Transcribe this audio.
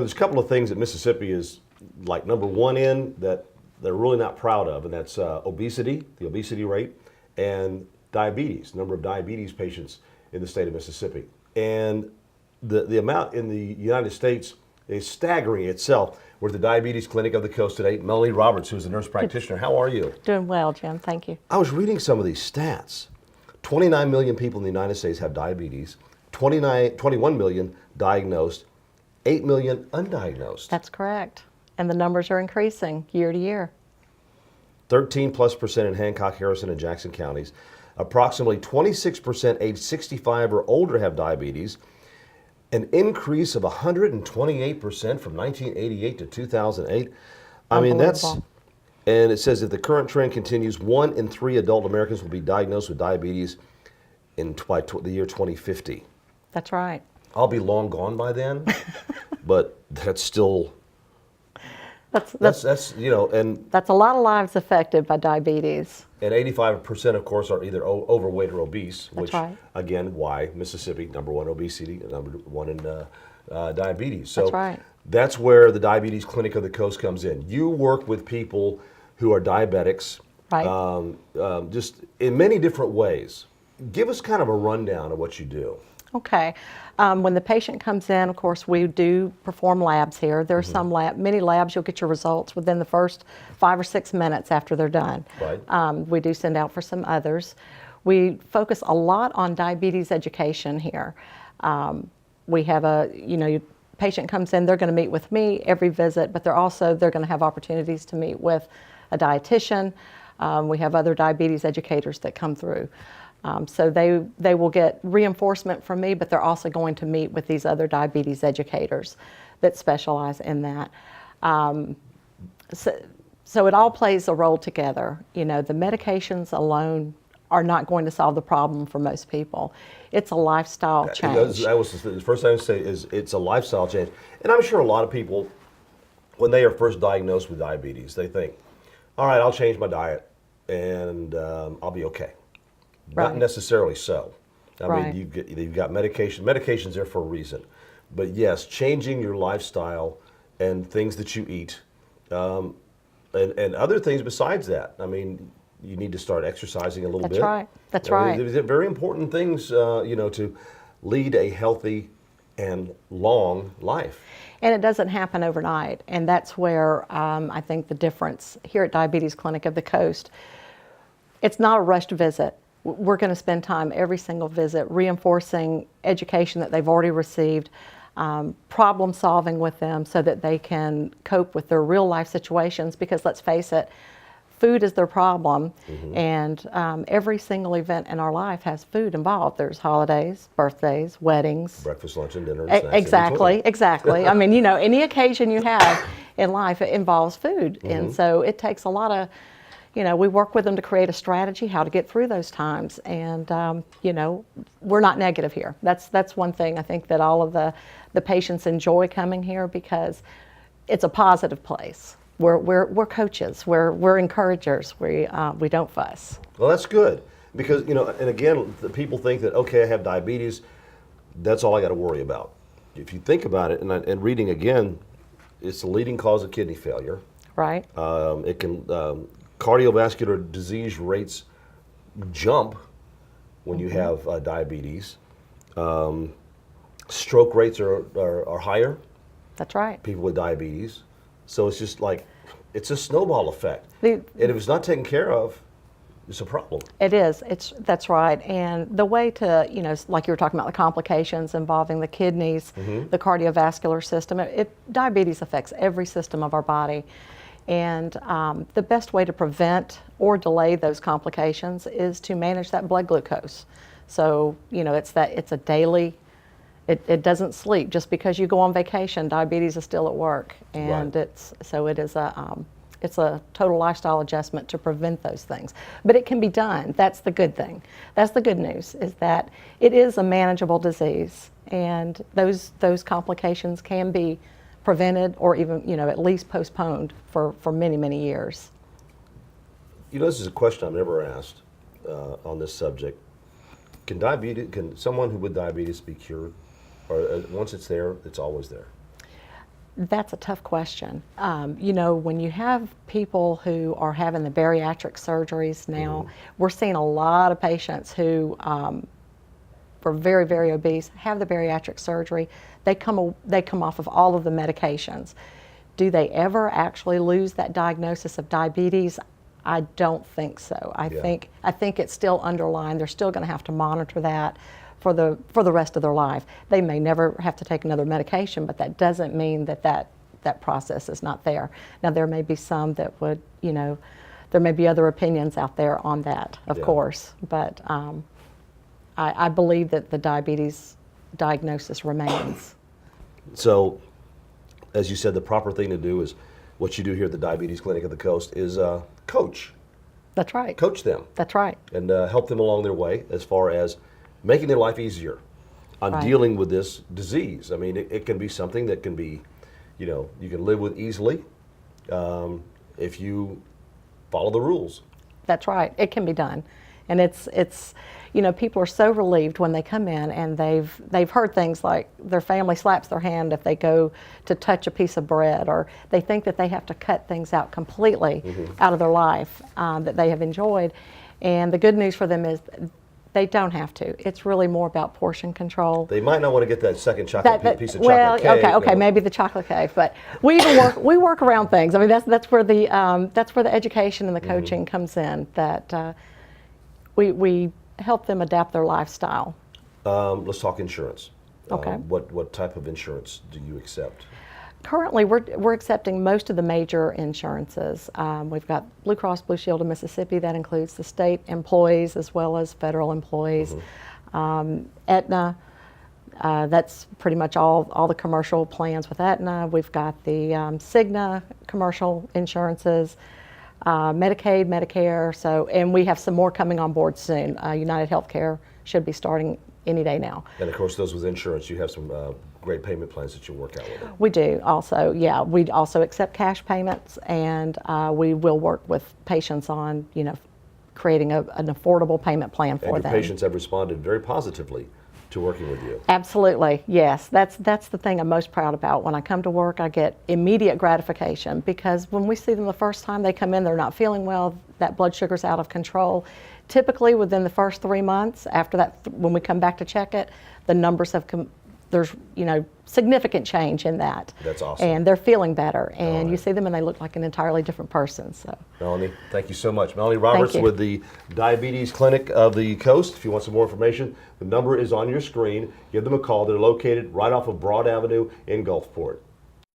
there's a couple of things that Mississippi is like number one in that they're really not proud of, and that's obesity, the obesity rate, and diabetes, number of diabetes patients in the state of Mississippi. And the amount in the United States is staggering itself. We're at the Diabetes Clinic of the Coast today. Melanie Roberts, who's a nurse practitioner. How are you? Doing well, Jim. Thank you. I was reading some of these stats. 29 million people in the United States have diabetes, 21 million diagnosed, 8 million undiagnosed. That's correct. And the numbers are increasing year to year. 13+% in Hancock, Harrison, and Jackson counties. Approximately 26% age 65 or older have diabetes. An increase of 128% from 1988 to 2008. I mean, and it says if the current trend continues, 1 in 3 adult Americans will be diagnosed with diabetes by the year 2050. That's right. I'll be long gone by then, but that's still, That's and that's a lot of lives affected by diabetes. and 85% of course are either overweight or obese, That's which right. again, why Mississippi, number one obesity, number one in diabetes. So That's right. that's where the Diabetes Clinic of the Coast comes in. You work with people who are diabetics, Right. just in many different ways. Give us kind of a rundown of what you do. Okay. When the patient comes in, of course, we do perform labs here. There are many labs, you'll get your results within the first 5 or 6 minutes after they're done. Right. We do send out for some others. We focus a lot on diabetes education here. We have patient comes in, they're going to meet with me every visit, but they're going to have opportunities to meet with a dietitian. We have other diabetes educators that come through. So they will get reinforcement from me, but they're also going to meet with these other diabetes educators that specialize in that. So it all plays a role together. The medications alone are not going to solve the problem for most people. It's a lifestyle change. That was the first thing to say is it's a lifestyle change. And I'm sure a lot of people, when they are first diagnosed with diabetes, they think, all right, I'll change my diet and I'll be okay. Right. Not necessarily so. I Right. mean, you've got medication. Medication's there for a reason. But yes, changing your lifestyle and things that you eat, and other things besides that. I mean, you need to start exercising a little bit. That's right. That's right. These are very important things, to lead a healthy and long life. And it doesn't happen overnight. And that's where I think the difference here at Diabetes Clinic of the Coast, it's not a rushed visit. We're going to spend time every single visit reinforcing education that they've already received, problem solving with them so that they can cope with their real life situations, because let's face it, food is their problem, and every single event in our life has food involved. There's holidays, birthdays, weddings. Breakfast, lunch, and dinner. And snacks Exactly. I mean, any occasion you have in life, it involves food. And so it takes a lot of, we work with them to create a strategy how to get through those times. And, we're not negative here. That's one thing I think that all of the patients enjoy coming here, because it's a positive place. We're coaches. We're encouragers. We don't fuss. Well, that's good, because and again, the people think that okay, I have diabetes, that's all I got to worry about. If you think about it, and reading again, it's the leading cause of kidney failure. Right. It can cardiovascular disease rates jump when you have diabetes. Stroke rates are higher. That's right. People with diabetes. So it's just like, it's a snowball effect. And if it's not taken care of, it's a problem. It is. That's right. And the way to, like you were talking about, the complications involving the kidneys, the cardiovascular system, diabetes affects every system of our body. And the best way to prevent or delay those complications is to manage that blood glucose. So, it's a daily. It doesn't sleep. Just because you go on vacation, diabetes is still at work, and Right. it's a total lifestyle adjustment to prevent those things. But it can be done. That's the good thing. That's the good news, is that it is a manageable disease, and those complications can be prevented or even at least postponed for many, many years. This is a question I've never asked on this subject. Can someone who with diabetes be cured? Or once it's there, it's always there? That's a tough question. You know, when you have people who are having the bariatric surgeries now, we're seeing a lot of patients who are very, very obese, have the bariatric surgery. They come off of all of the medications. Do they ever actually lose that diagnosis of diabetes? I don't think so. I think it's still underlying. They're still going to have to monitor that for the rest of their life. They may never have to take another medication, but that doesn't mean that process is not there. Now, there may be some that would, you know, there may be other opinions out there on that, of course, but I believe that the diabetes diagnosis remains. So, as you said, the proper thing to do is what you do here at the Diabetes Clinic of the Coast is coach. That's right. Coach them. That's right. And help them along their way as far as making their life easier on dealing with this disease. I mean, it can be something that can be, you know, you can live with easily if you follow the rules. That's right. It can be done. And it's you know, people are so relieved when they come in and they've heard things like their family slaps their hand if they go to touch a piece of bread, or they think that they have to cut things out completely out of their life that they have enjoyed. And the good news for them is they don't have to. It's really more about portion control. They might not want to get that second chocolate piece of well, chocolate cake. okay, maybe the chocolate cake, but we work around things. I mean, that's where the education and the coaching comes in. That we help them adapt their lifestyle. Let's talk insurance. Okay. What type of insurance do you accept? Currently, we're accepting most of the major insurances. We've got Blue Cross Blue Shield of Mississippi. That includes the state employees as well as federal employees. Aetna, that's pretty much all the commercial plans with Aetna. We've got the Cigna commercial insurances, Medicaid, Medicare. So, and we have some more coming on board soon. United Healthcare should be starting any day now. And of course, those with insurance, you have some great payment plans that you work out with them. We do also, yeah. We also accept cash payments, and we will work with patients on, you know, creating an affordable payment plan for them. And your patients have responded very positively to working with you. Absolutely, yes. That's the thing I'm most proud about. When I come to work, I get immediate gratification, because when we see them the first time they come in, they're not feeling well, that blood sugar's out of control. Typically within the first 3 months, after that, when we come back to check it, the numbers have there's, you know, significant change in that. That's awesome. And they're feeling better, and you see them and they look like an entirely different person. So, Melanie, thank you so much. Melanie Roberts with the Diabetes Clinic of the Coast. If you want some more information, the number is on your screen. Give them a call. They're located right off of Broad Avenue in Gulfport.